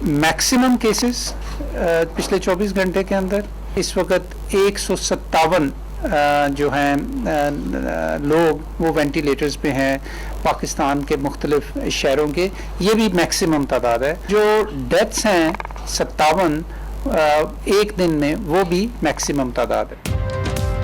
Maximum cases पिछले 24 घंटे के अंदर इस वक्त 157 जो हैं लोग वो वेंटिलेटर्स पे हैं पाकिस्तान के मुख्तलिफ शहरों के, ये भी मैक्सिमम तादाद है। जो डेथ्स हैं 57 एक दिन में, वो भी मैक्सिमम तादाद है।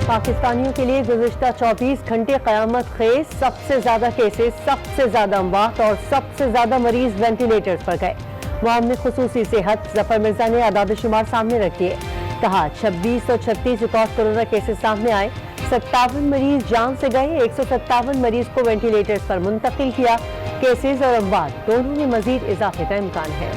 पाकिस्तानियों के लिए गुज़िश्ता 24 घंटे क़यामत खेज, सबसे ज़्यादा केसेस, सबसे ज़्यादा अमवात और सबसे ज़्यादा मरीज वेंटिलेटर्स पर गए। मुआवने खुसूसी सेहत ज़फ़र मिर्ज़ा ने आदाद शुमार सामने रख दिए। कहा 2636 रिकॉर्ड कोरोना केसेस सामने आए, 57 मरीज जान से गए, 157 मरीज को वेंटिलेटर्स पर मुंतकिल किया। केसेस और अमवात दोनों में मजीद इजाफे का इम्कान है।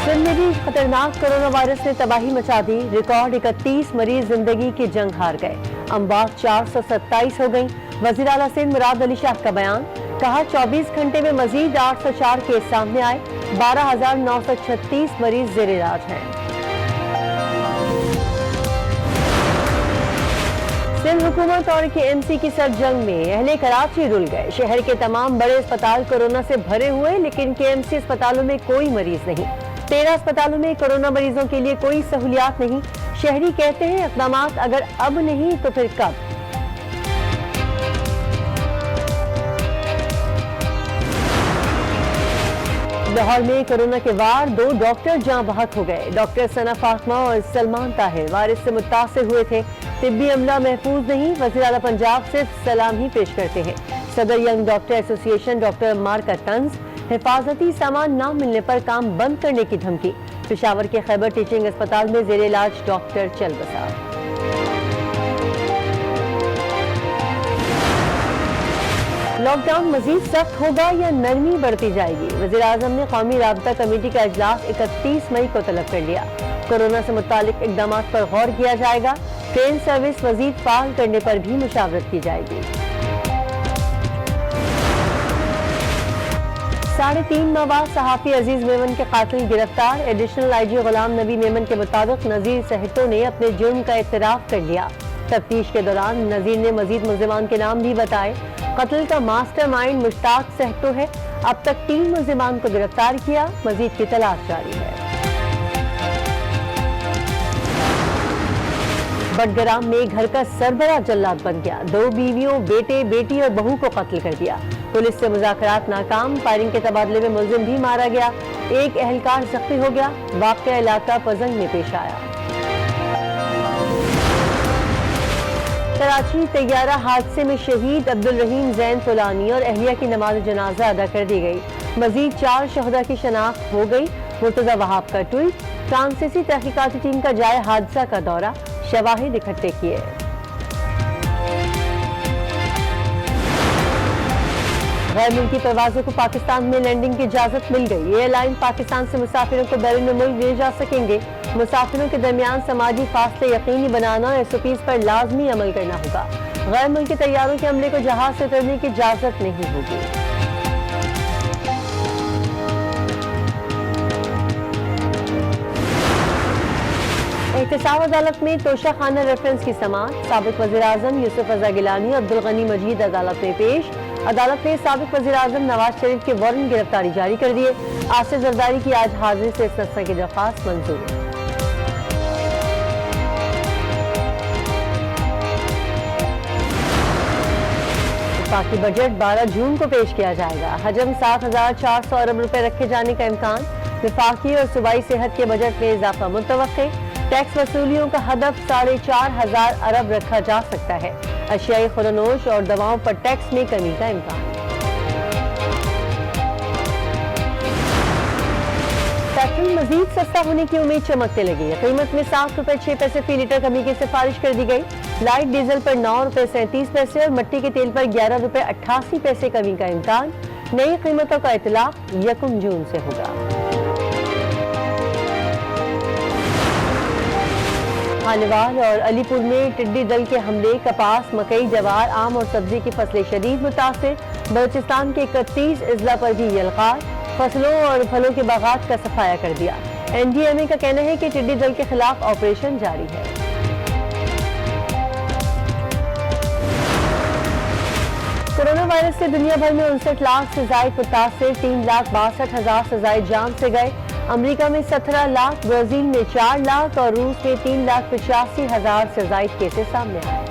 सिंध में भी खतरनाक कोरोना वायरस ने तबाही मचा दी। रिकॉर्ड 31 मरीज जिंदगी की जंग हार गए, अमवात 427 हो गई। वज़ीर आला सिंध मुराद अली शाह का बयान, कहा 24 घंटे में मजीद 804 केस सामने आए, 12,936 मरीज जेर इलाज हैं। सिंध हुकूमत और KMC की सर जंग में अहले कराची रुल गए। शहर के तमाम बड़े अस्पताल कोरोना से भरे हुए, लेकिन KMC अस्पतालों में कोई मरीज नहीं। 13 अस्पतालों में कोरोना मरीजों के लिए कोई सहूलियात नहीं। शहरी कहते हैं इक़दामात अगर अब नहीं तो फिर कब। लाहौर में कोरोना के वार, 2 डॉक्टर जाँ बहक हो गए। डॉक्टर सना फातिमा और सलमान ताहिर वायरस से मुतासिर हुए थे। तिब्बी अमला महफूज नहीं, वज़ीर आला पंजाब सिर्फ सलाम ही पेश करते हैं। सदर young doctor association doctor Ammar का तंज, हिफाजती सामान न मिलने पर काम बंद करने की धमकी। पेशावर के खैबर टीचिंग अस्पताल में जेर इलाज डॉक्टर चल बसा। लॉकडाउन मजीद सख्त होगा या नरमी बढ़ती जाएगी? वज़ीर आज़म ने कौमी राबता कमेटी का इजलास 31 मई को तलब कर लिया। कोरोना से मुतालिक इक़दामात पर गौर किया जाएगा। ट्रेन सर्विस मजीद फाल करने पर भी मुशावरत की जाएगी। 3.5 माह बाद सहाफ़ी अजीज मेमन के कातिल गिरफ्तार। एडिशनल IG गुलाम नबी मेमन के मुताबिक नज़ीर सहतो ने अपने जुर्म का इतराफ़ कर लिया। तफ्तीश के दौरान नज़ीर ने मजीद मुल्ज़िमान के नाम भी बताए। कत्ल का मास्टरमाइंड मुश्ताक सहतो है। अब तक 3 मुल्ज़िमान को गिरफ्तार किया, मजीद की तलाश जारी है। बडगराम में घर का सरबरा जल्लाद बन गया। 2 बीवियों, बेटे, बेटी और बहू को कत्ल कर दिया। पुलिस से मुज़ाकरात नाकाम, फायरिंग के तबादले में मुल्जिम भी मारा गया। एक एहलकार जख्मी हो गया। वाक़या इलाका पजंग में पेश आया। कराची तैयारा हादसे में शहीद अब्दुल रहीम ज़ैन तुलानी और अहलिया की नमाज जनाजा अदा कर दी गई। मजीद 4 शहदा की शनाख्त हो गई। मुर्तज़ा वहाब का ट्वीट, फ्रांसीसी तहकीकाती टीम का जाए हादसा का दौरा, शवाहिद इकट्ठे किए। गैर मुल्की परवाज़ों को पाकिस्तान में लैंडिंग की इजाज़त मिल गई। एयरलाइन पाकिस्तान से मुसाफिरों को बैरून मुल्क ले जा सकेंगे। मुसाफिरों के दरमियान समाजी फासले यकीनी बनाना और SOPs पर लाजमी अमल करना होगा। गैर मुल्की तैयारों के अमले को जहाज से उतरने की इजाज़त नहीं होगी। एहतसाब अदालत में तोशा खाना रेफरेंस की समाअत। साबिक वज़ीर आज़म यूसुफ रज़ा गिलानी और अब्दुल गनी मजीद अदालत में पेश। अदालत ने साबिक वज़ीर आज़म नवाज शरीफ के वारंट गिरफ्तारी जारी कर दिए। आसिफ जरदारी की आज हाजिरी से इस्तिस्ना की दरख्वास्त मंजूर। वफाकी बजट 12 जून को पेश किया जाएगा। हजम 7,400 अरब रुपए रखे जाने का इम्कान। वफाकी और सूबाई सेहत के बजट में इजाफा मुतवक्के। टैक्स वसूलियों का हदफ 4,500 अरब रखा जा सकता है। अशियाई खुरनोश और दवाओं पर टैक्स में कमी का इम्कान। पेट्रोल मजीद सस्ता होने की उम्मीद चमकने लगी है। कीमत में 7 रुपए 6 पैसे फी लीटर कमी की सिफारिश कर दी गई। लाइट डीजल पर 9 रुपए 37 पैसे और मट्टी के तेल पर 11 रुपए 88 पैसे कमी का इम्कान। नई कीमतों का इतलाक 1 जून से होगा। खानेवाल और अलीपुर में टिड्डी दल के हमले। कपास, मकई, जवार, आम और सब्जी की फसलें शदीद मुतासिर। बलूचिस्तान के 31 अजला पर भी यलगार। फसलों और फलों के बागात का सफाया कर दिया। NDMA का कहना है कि टिड्डी दल के खिलाफ ऑपरेशन जारी है। कोरोना वायरस से दुनिया भर में 59 लाख से जायद मुतासिर, 3,62,000 से जायद जान से गए। अमेरिका में 17 लाख, ब्राजील में 4 लाख और रूस में 3,85,000 से जायद केसेस सामने आए।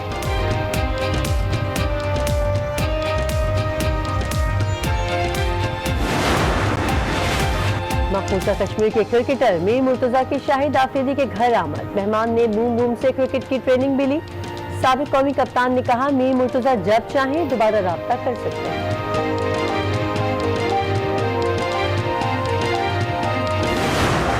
मकबूजा कश्मीर के क्रिकेटर मीर मुर्तजा की शाहिद आफरीदी के घर आमद। मेहमान ने बूम बूम से क्रिकेट की ट्रेनिंग भी ली। साबिक कौमी कप्तान ने कहा, मीर मुर्तजा जब चाहें दोबारा राब्ता कर सकते हैं।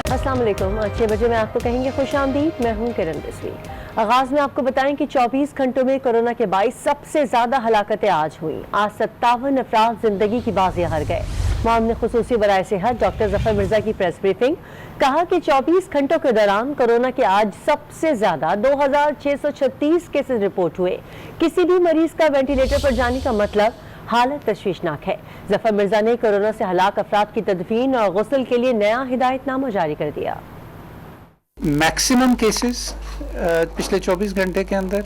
अस्सलाम वालेकुम, 6 बजे में आपको कहेंगे खुश आमदीद। मैं हूं किरण रिजवी। आगाज में आपको बताएं कि 24 घंटों में कोरोना के 22 सबसे ज्यादा हलाकतें आज हुई। आज 57 अफराद जिंदगी की बाजियां हार गए। मामले खुसूसी बराए सेहत डॉक्टर जफर मिर्जा की प्रेस ब्रीफिंग। कहा कि 24 घंटों के दौरान कोरोना के आज सबसे ज्यादा 2,636 केसेस रिपोर्ट हुए। किसी भी मरीज का वेंटिलेटर पर जाने का मतलब हालत तशवीशनाक है। जफर मिर्जा ने कोरोना से हलाक अफराद की तदफीन और गुस्ल के लिए नया हिदायतनामा जारी कर दिया। मैक्सिमम केसेस पिछले 24 घंटे के अंदर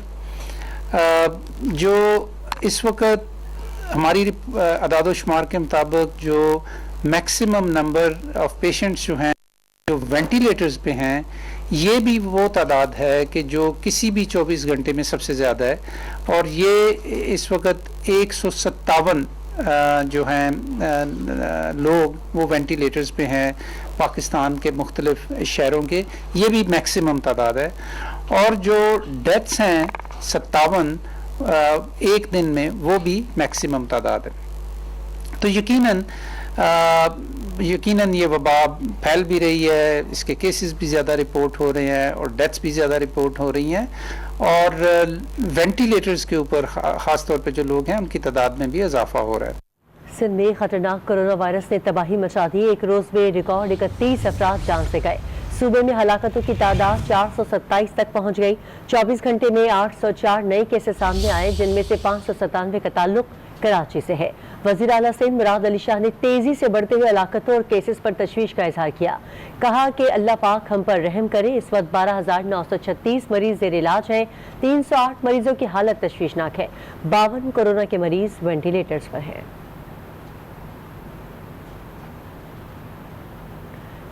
जो इस वक्त हमारी अदाद-ओ-शुमार के मुताबिक जो मैक्सिमम नंबर ऑफ पेशेंट्स जो हैं जो वेंटिलेटर्स पे हैं, ये भी वो तादाद है कि जो किसी भी 24 घंटे में सबसे ज़्यादा है। और ये इस वक्त 157 जो हैं लोग वो वेंटिलेटर्स पे हैं पाकिस्तान के मुख्तलिफ शहरों के, ये भी मैक्सिमम तादाद है। और जो डेथ्स हैं 57 एक दिन में, वो भी मैक्सिमम तादाद है। तो यकीनन ये वबा फैल भी रही है, इसके केसेस भी ज़्यादा रिपोर्ट हो रहे हैं और डेथ्स भी ज़्यादा रिपोर्ट हो रही हैं। और वेंटिलेटर्स के ऊपर ख़ास तौर पे जो लोग हैं उनकी तादाद में भी इजाफा हो रहा है। सिंध में खतरनाक कोरोना वायरस ने तबाही मचा दी। एक रोज में रिकॉर्ड 31 अफराद जान से गए। सूबे में हलाकतों की तादाद 427 तक पहुंच गई। 24 घंटे में 804 नए केसेस सामने आए, जिनमें से 597 का ताल्लुक कराची से है। वजीर आला सिंध मुराद अली शाह ने तेजी से बढ़ते हुए हलाकतों और केसेस पर तशवीश का इजहार किया। कहा कि अल्लाह पाक हम पर रहम करे। इस वक्त 12,936 मरीज जेर इलाज हैं। 308 मरीजों की हालत तशवीशनाक है। 52 कोरोना के मरीज वेंटिलेटर्स पर हैं।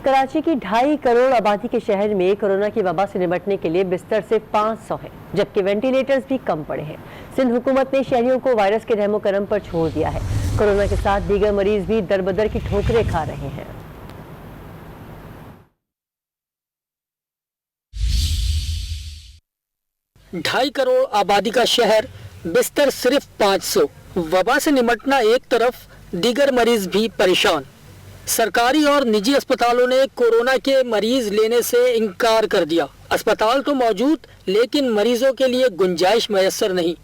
कराची की 2.5 करोड़ आबादी के शहर में कोरोना की वबा से निपटने के लिए बिस्तर सिर्फ 500 हैं, जबकि वेंटिलेटर्स भी कम पड़े हैं। सिंध हुकूमत ने शहरियों को वायरस के रहमो करम पर छोड़ दिया है। कोरोना के साथ दीगर मरीज भी दरबदर की ठोकरें खा रहे हैं। ढाई करोड़ आबादी का शहर, बिस्तर सिर्फ 500। वबा से निपटना एक तरफ, दीगर मरीज भी परेशान। सरकारी और निजी अस्पतालों ने कोरोना के मरीज लेने से इनकार कर दिया। अस्पताल तो मौजूद, लेकिन मरीजों के लिए गुंजाइश मैसर नहीं।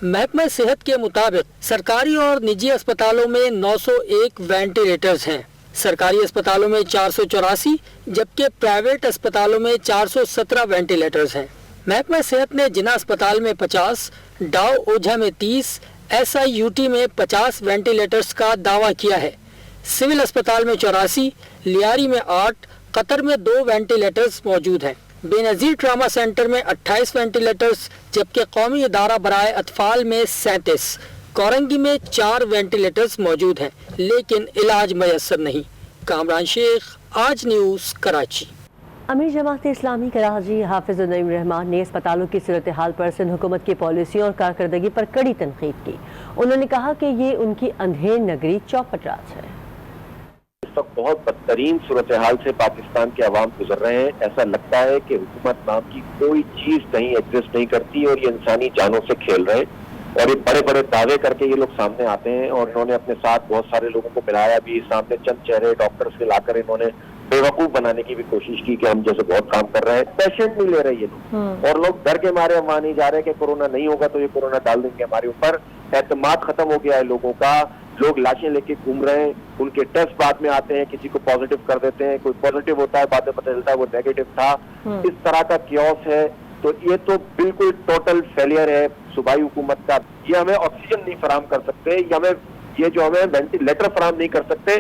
महकमा सेहत के मुताबिक सरकारी और निजी अस्पतालों में 901 वेंटिलेटर्स हैं। सरकारी अस्पतालों में 484, जबकि प्राइवेट अस्पतालों में 417 वेंटिलेटर्स हैं। महकमा सेहत ने जिना अस्पताल में 50, डाव ओझा में 30, SIUT में 50 वेंटिलेटर्स का दावा किया है। सिविल अस्पताल में 84, लियारी में 8, कतर में 2 वेंटिलेटर्स मौजूद हैं। बेनज़ीर ट्रामा सेंटर में 28 वेंटिलेटर्स, जबकि कौमी इदारा बराए अतफाल में 37, कोरंगी में 4 वेंटिलेटर्स मौजूद हैं, लेकिन इलाज मैसर नहीं। कामरान शेख, आज न्यूज़, कराची। अमीर जमात इस्लामी कराची हाफिज नईम रहमान ने अस्पतालों की सूरत हाल पर सिंध हुकूमत की पॉलिसियों और कारकर्दगी पर कड़ी तनकीद की। उन्होंने कहा कि ये उनकी अंधेर नगरी चौपट राज है। इस वक्त बहुत बदतरीन सूरत हाल से पाकिस्तान के अवाम गुजर रहे हैं। ऐसा लगता है कि हुकूमत नाम की कोई चीज कहीं एग्जिस्ट नहीं करती और ये इंसानी जानों से खेल रहे हैं। और ये बड़े बड़े दावे करके ये लोग सामने आते हैं और इन्होंने अपने साथ बहुत सारे लोगों को मिलाया भी। सामने चंद चेहरे डॉक्टर्स के लाकर इन्होंने बेवकूफ बनाने की भी कोशिश की कि हम जैसे बहुत काम कर रहे हैं। पेशेंट नहीं ले रहे ये लोग, और लोग डर के मारे वहां नहीं जा रहे कि कोरोना नहीं होगा तो ये कोरोना डाल देंगे हमारे ऊपर। एतमाद खत्म हो गया है लोगों का। लोग लाशें लेके घूम रहे हैं, उनके टेस्ट बाद में आते हैं, किसी को पॉजिटिव कर देते हैं, कोई पॉजिटिव होता है, बाद में पता चलता है वो नेगेटिव था। इस तरह का क्योस है। तो ये तो बिल्कुल टोटल फेलियर है सूबाई हुकूमत का। ये हमें ऑक्सीजन नहीं फराहम कर सकते, ये जो हमें वेंटिलेटर फराहम नहीं कर सकते।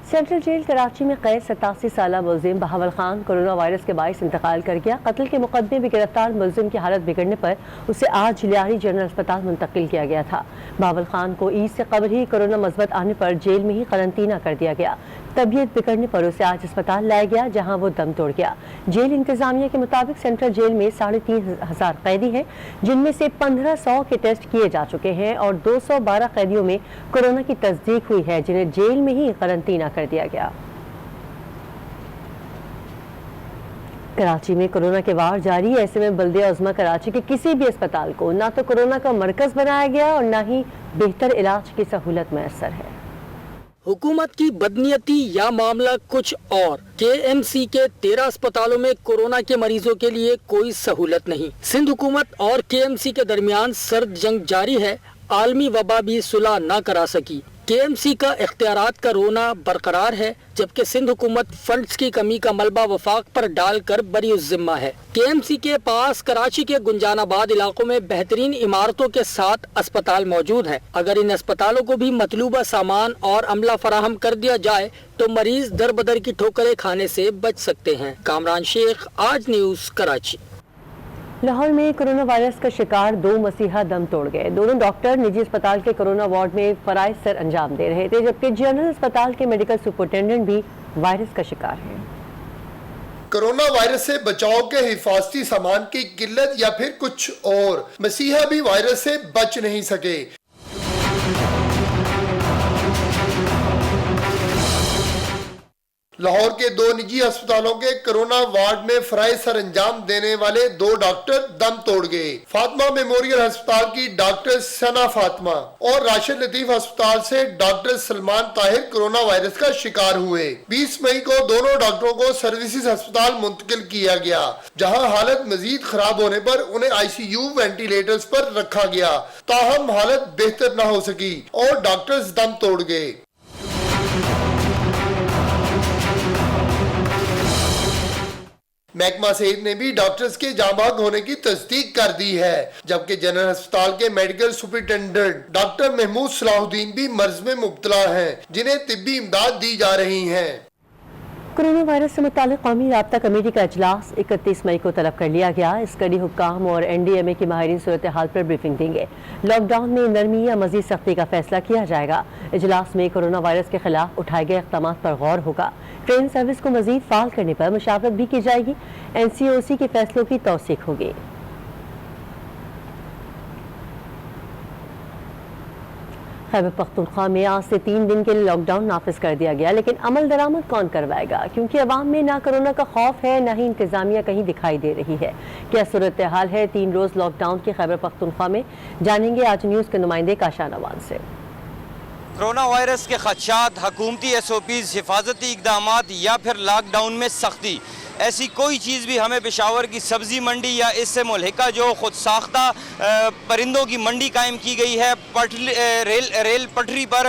सेंट्रल जेल कराची में कैद 87 साला मुलजिम बहावल खान कोरोना वायरस के बाइस इंतकाल कर गया। कत्ल के मुकदमे में गिरफ्तार मुलजिम की हालत बिगड़ने पर उसे आज लियारी जनरल अस्पताल मुंतकिल किया गया था। बहावल खान को ईद से कबल ही कोरोना मस्बत आने पर जेल में ही करंतना कर दिया गया। तबीयत बिगड़ने पर उसे आज अस्पताल लाया गया, जहां वो दम तोड़ गया। जेल इंतजामिया के मुताबिक सेंट्रल जेल में 3,500 कैदी हैं, जिनमें से 1500 के टेस्ट किए जा चुके हैं और 212 कैदियों में कोरोना की तस्दीक हुई है, जिन्हें जेल में ही करंतना कर दिया गया। कराची में कोरोना के वार जारी है। ऐसे में बल्दिया उज़्मा कराची के किसी भी अस्पताल को ना तो कोरोना का मरकज बनाया गया और ना ही बेहतर इलाज की सहूलत मैसर है। हुकूमत की बदनीयती या मामला कुछ और। KMC के 13 अस्पतालों में कोरोना के मरीजों के लिए कोई सहूलत नहीं। सिंध हुकूमत और KMC के दरमियान सर्द जंग जारी है। आलमी वबा भी सुलह न करा सकी। KMC का इख्तियारात का रोना बरकरार है, जबकि सिंध हुकूमत फंड्स की कमी का मलबा वफाक पर डालकर बरी जिम्मा है। KMC के पास कराची के गुंजानाबाद इलाकों में बेहतरीन इमारतों के साथ अस्पताल मौजूद है। अगर इन अस्पतालों को भी मतलूबा सामान और अमला फराहम कर दिया जाए तो मरीज दर बदर की ठोकरें खाने से बच सकते हैं। कामरान शेख, आज न्यूज़, कराची। लाहौर में कोरोना वायरस का शिकार 2 मसीहा दम तोड़ गए। दोनों डॉक्टर निजी अस्पताल के कोरोना वार्ड में फराइज सर अंजाम दे रहे थे, जबकि जनरल अस्पताल के मेडिकल सुपरिटेंडेंट भी वायरस का शिकार हैं। कोरोना वायरस से बचाव के हिफाजती सामान की किल्लत या फिर कुछ और, मसीहा भी वायरस से बच नहीं सके। लाहौर के 2 निजी अस्पतालों के कोरोना वार्ड में फराइज सर अंजाम देने वाले 2 डॉक्टर दम तोड़ गए। फातिमा मेमोरियल अस्पताल की डॉक्टर सना फातिमा और राशिद लतीफ अस्पताल से doctor Salman Tahir corona virus का शिकार हुए। 20 मई को दोनों डॉक्टरों को सर्विसेज अस्पताल मुंतकिल किया गया, जहां हालत मजीद खराब होने पर उन्हें ICU वेंटिलेटर्स पर रखा गया। ताहम हालत बेहतर न हो सकी और डॉक्टर्स दम तोड़ गए। महकमा सेहत ने भी डॉक्टर्स के जांबाग होने की तस्दीक कर दी है, जबकि जनरल अस्पताल के medical superintendent doctor Mahmood Salahuddin भी मर्ज में मुब्तला हैं, जिन्हें तिब्बी इमदाद दी जा रही है। कोरोना वायरस से मुताल्लिक़ कौमी राब्ता कमेटी का इजलास 31 मई को तलब कर लिया गया। इस कड़ी हुक्काम और NDMA की माहिरीन सूरत हाल पर ब्रीफिंग देंगे। लॉकडाउन में नरमी या मजीद सख्ती का फैसला किया जाएगा। इजलास में कोरोना वायरस के खिलाफ उठाए गए इक़दाम पर गौर होगा। ट्रेन सर्विस को मजीद फाल करने पर मशावरत भी की जाएगी। NCOC के फैसलों की तौसीक होगी। खैबर पख्तूनख्वा में आज से 3 दिन के लिए लॉकडाउन नाफिज कर दिया गया, लेकिन अमल दरामद कौन करवाएगा, क्योंकि अवाम में ना कोरोना का खौफ है, ना ही इंतजामिया कहीं दिखाई दे रही है। क्या सूरत हाल है 3 रोज लॉकडाउन की खैबर पख्तूनख्वा में, जानेंगे आज न्यूज़ के नुमाइंदे काशान अवान से। कोरोना वायरस के खदशात, हुकूमती SOPs, हिफाजती इकदामात या फिर लॉकडाउन में सख्ती, ऐसी कोई चीज़ भी हमें पेशावर की सब्ज़ी मंडी या इससे मुल्हिका जो खुद साख्ता परिंदों की मंडी कायम की गई है रेल पटरी पर,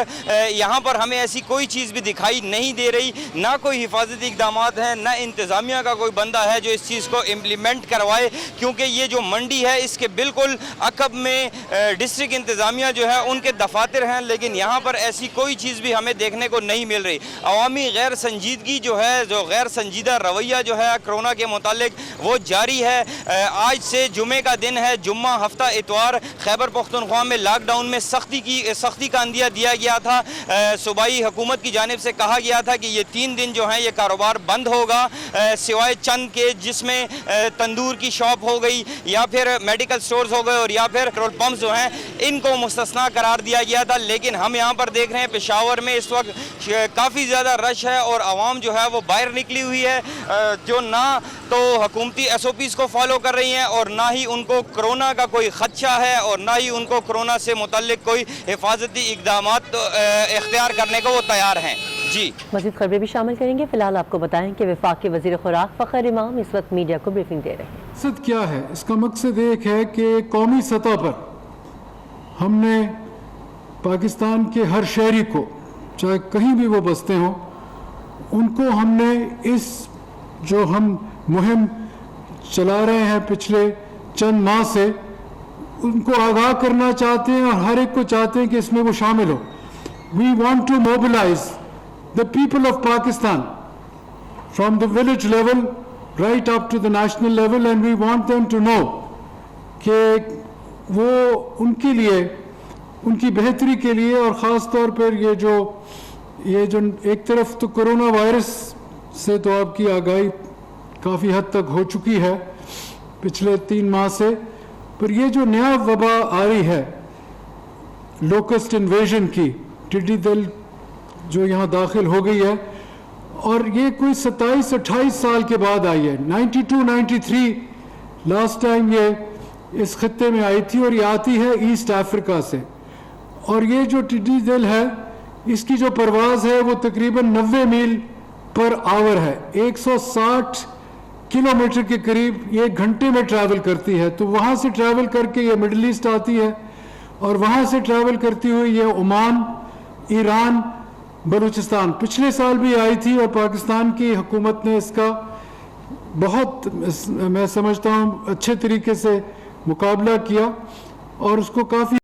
यहाँ पर हमें ऐसी कोई चीज़ भी दिखाई नहीं दे रही। ना कोई हिफाजती इकदामात हैं, ना इंतज़ामिया का कोई बंदा है जो इस चीज़ को इम्प्लीमेंट करवाए, क्योंकि ये जो मंडी है इसके बिल्कुल अकब में डिस्ट्रिक्ट इंतज़ामिया जो है उनके दफातर हैं, लेकिन यहाँ पर ऐसी कोई चीज़ भी हमें देखने को नहीं मिल रही। अवामी गैर संजीदगी जो है, जो गैर संजीदा रवैया जो है कोरोना के मुतालिक वो जारी है। आज से जुमे का दिन है, जुम्मा हफ्ता इतवार। खैबर पख्तूनख्वा में लॉकडाउन में सख्ती का अंदिया दिया गया था। सूबाई हुकूमत की जानिब से कहा गया था कि ये 3 दिन जो है ये कारोबार बंद होगा, सिवाय चंद के जिसमें तंदूर की शॉप हो गई या फिर मेडिकल स्टोर्स हो गए और या फिर पेट्रोल पंप जो हैं इनको मुस्तस्ना करार दिया गया था। लेकिन हम यहाँ पर देख रहे हैं पेशावर में इस वक्त काफ़ी ज़्यादा रश है और आवाम जो है वो बाहर निकली हुई है, जो ना तो हुकूमती SOPs को फॉलो कर रही हैं और ना ही उनको कोरोना का कोई खदशा है और ना ही उनको कोरोना से मुतल्लिक कोई हिफाजती इक़दामात इख्तियार करने को वो तैयार हैं। जी, मज़ीद खबरें भी शामिल करेंगे। फिलहाल आपको बताएं कि वफाकी वज़ीर खुराक फ़खर इमाम इस वक्त मीडिया को ब्रीफिंग दे रहे हैं। मकसद क्या है? इसका मकसद एक है कि कौमी सतह पर हमने पाकिस्तान के हर शहरी को, चाहे कहीं भी वो बसते हों, उनको हमने इस जो हम मुहिम चला रहे हैं पिछले चंद माह से, उनको आगाह करना चाहते हैं और हर एक को चाहते हैं कि इसमें वो शामिल हो। We want to mobilise the people of Pakistan from the village level right up to the national level, and we want them to know کہ وہ ان کے لیے ان کی بہتری کے لیے اور خاص طور پر یہ جو ایک طرف تو کرونا وائرس سے تو آپ کی آگاہی کافی حد تک ہو چکی ہے پچھلے 3 ماہ سے، پر یہ جو نیا وبا آ رہی ہے لوکسٹ انویژن کی، ٹڈی دل جو یہاں داخل ہو گئی ہے، اور یہ کوئی 27-28 سال کے بعد آئی ہے. 92-93 لاسٹ ٹائم یہ اس خطے میں آئی تھی، اور یہ آتی ہے ایسٹ افریقہ سے. اور یہ جو ٹڈی دل ہے اس کی جو پرواز ہے وہ تقریباً 90 میل پر آور ہے، 160 کلومیٹر کے قریب یہ 1 گھنٹے میں ٹریول کرتی ہے. تو وہاں سے ٹریول کر کے یہ مڈل ایسٹ آتی ہے، اور وہاں سے ٹریول کرتی ہوئی یہ عمان، ایران، بلوچستان پچھلے سال بھی آئی تھی، اور پاکستان کی حکومت نے اس کا بہت میں سمجھتا ہوں اچھے طریقے سے مقابلہ کیا اور اس کو کافی